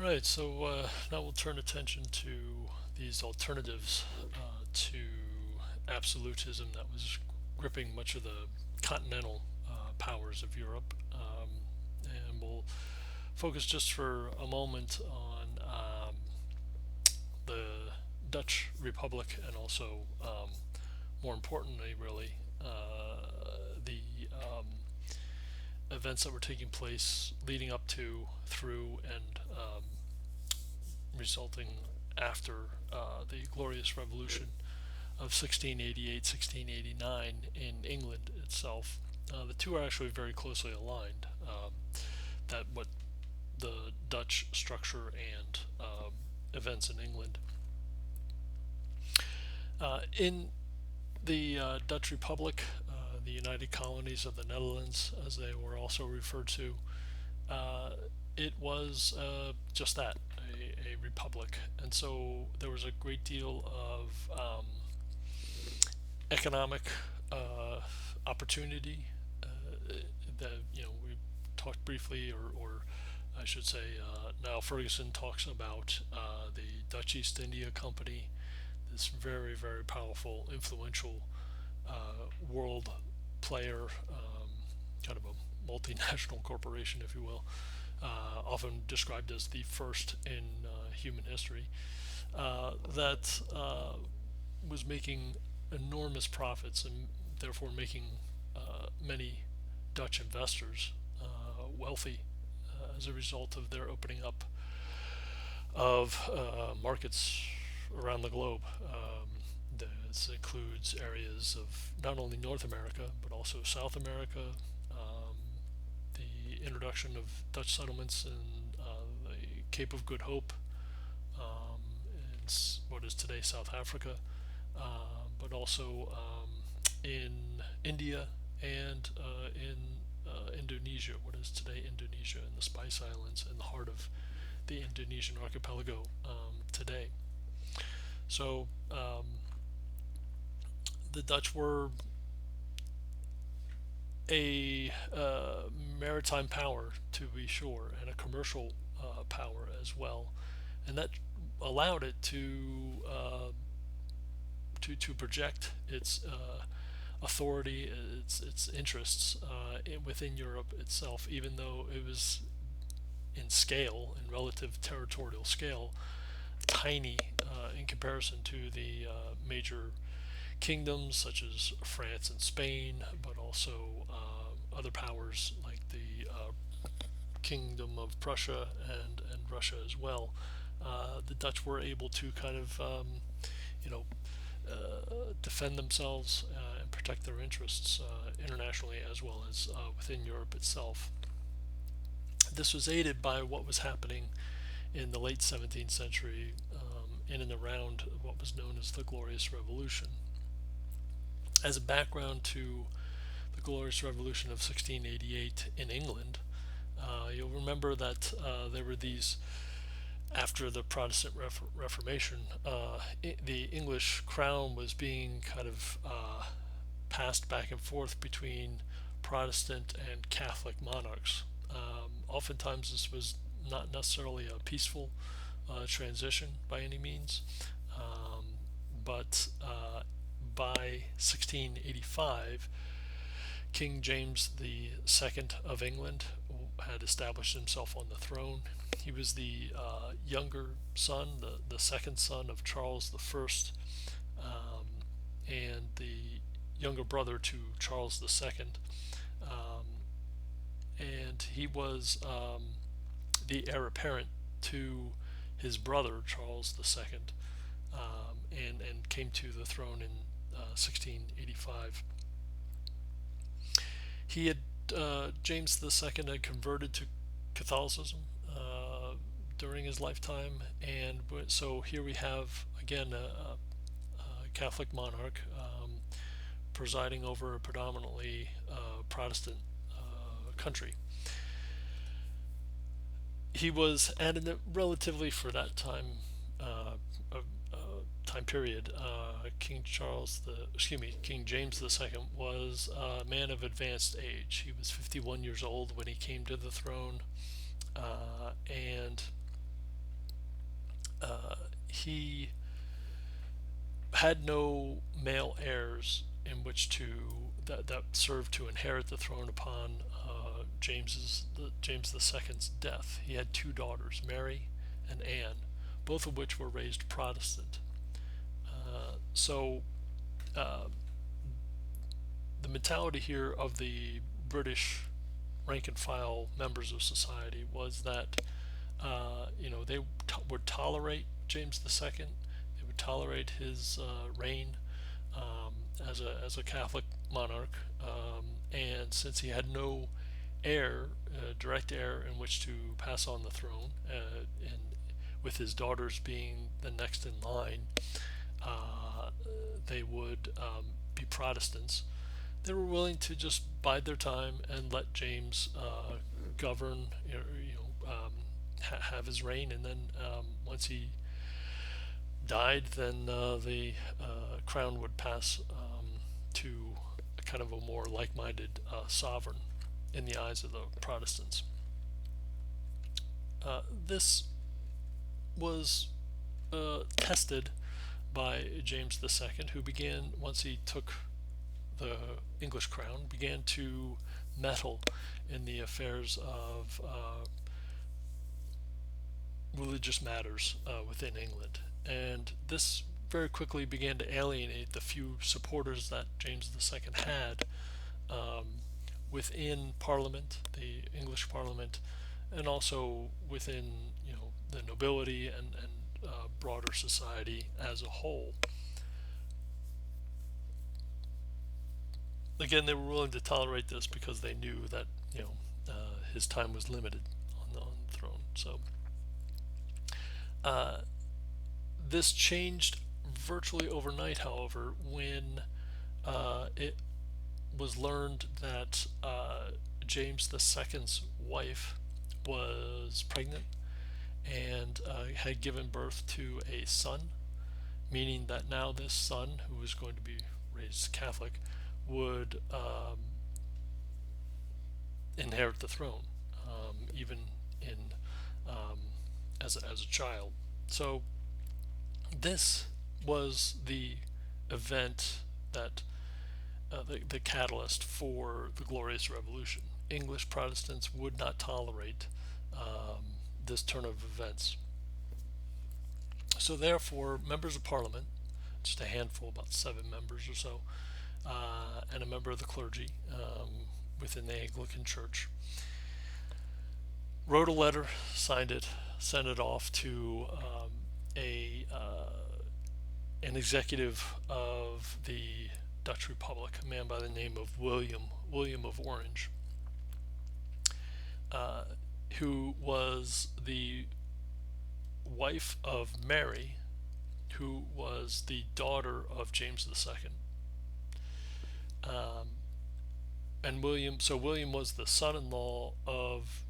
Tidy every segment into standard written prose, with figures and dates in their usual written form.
Right, so now we'll turn attention to these alternatives to absolutism that was gripping much of the continental powers of Europe. And we'll focus just for a moment on the Dutch Republic and also, more importantly, really, the events that were taking place leading up to, through, and resulting after the Glorious Revolution of 1688-1689 in England itself. The two are actually very closely aligned. That what the Dutch structure and events in England. In the Dutch Republic, the United Colonies of the Netherlands, as they were also referred to, uh, it was just that, a republic. And so there was a great deal of economic uh, opportunity that, we talked briefly, or I should say, now Ferguson talks about the Dutch East India Company, this very, very powerful, influential world player, kind of a multinational corporation, if you will, often described as the first in human history, that was making enormous profits and therefore making many Dutch investors wealthy as a result of their opening up of markets around the globe. This includes areas of not only North America but also South America, the introduction of Dutch settlements in the Cape of Good Hope, in what is today South Africa, but also in India and in Indonesia, what is today Indonesia, and the Spice Islands, in the heart of the Indonesian archipelago today. So the Dutch were a maritime power, to be sure, and a commercial power as well, and that allowed it to project its authority, its interests within Europe itself, even though it was in scale, in relative territorial scale, tiny in comparison to the major kingdoms such as France and Spain, but also other powers like the Kingdom of Prussia and Russia as well. The Dutch were able to kind of, you know, defend themselves and protect their interests internationally as well as within Europe itself. This was aided by what was happening in the late 17th century, in and around what was known as the Glorious Revolution. As a background to the Glorious Revolution of 1688 in England, you'll remember that there were these, after the Protestant Reformation, the English crown was being kind of passed back and forth between Protestant and Catholic monarchs. Oftentimes, this was not necessarily a peaceful transition by any means, but by 1685, King James II of England had established himself on the throne. He was the younger son, the second son of Charles I, and the younger brother to Charles II. And he was the heir apparent to his brother Charles II, and came to the throne in 1685. He had James II had converted to Catholicism during his lifetime, and so here we have again a Catholic monarch presiding over a predominantly Protestant country. He was at a relatively, for that time, time period, King James II was a man of advanced age. He was 51 years old when he came to the throne, and he had no male heirs in which to that served to inherit the throne upon James II's death. He had two daughters, Mary and Anne, both of which were raised Protestant. So the mentality here of the British rank and file members of society was that they would tolerate James II. They would tolerate his reign as a Catholic monarch, and since he had no direct heir in which to pass on the throne, and with his daughters being the next in line, they would be Protestants. They were willing to just bide their time and let James govern, have his reign, and then once he died, then the crown would pass to kind of a more like-minded sovereign in the eyes of the Protestants. This was tested by James II, who began, once he took the English crown, began to meddle in the affairs of religious matters within England. And this very quickly began to alienate the few supporters that James II had within Parliament, the English Parliament, and also within the nobility and broader society as a whole. Again, they were willing to tolerate this because they knew that his time was limited on the throne. So this changed virtually overnight, however, when it was learned that James II's wife was pregnant and had given birth to a son, meaning that now this son, who was going to be raised Catholic, would inherit the throne, even in as a child. So this was the event that the catalyst for the Glorious Revolution. English Protestants would not tolerate this turn of events. So therefore, members of Parliament, just a handful, about 7 members or so, and a member of the clergy within the Anglican Church, wrote a letter, signed it, sent it off to an executive of the Dutch Republic, a man by the name of William of Orange, who was the wife of Mary, who was the daughter of James II. And William was the son-in-law of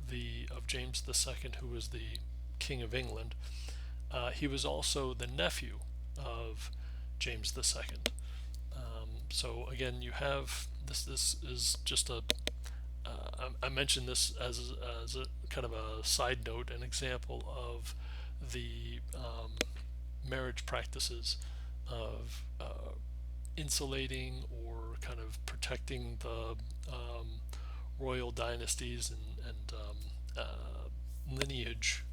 James II, who was the King of England. He was also the nephew of James II. So again, you have this. This is just I mentioned this as a kind of a side note, an example of the marriage practices of insulating or kind of protecting the royal dynasties and lineage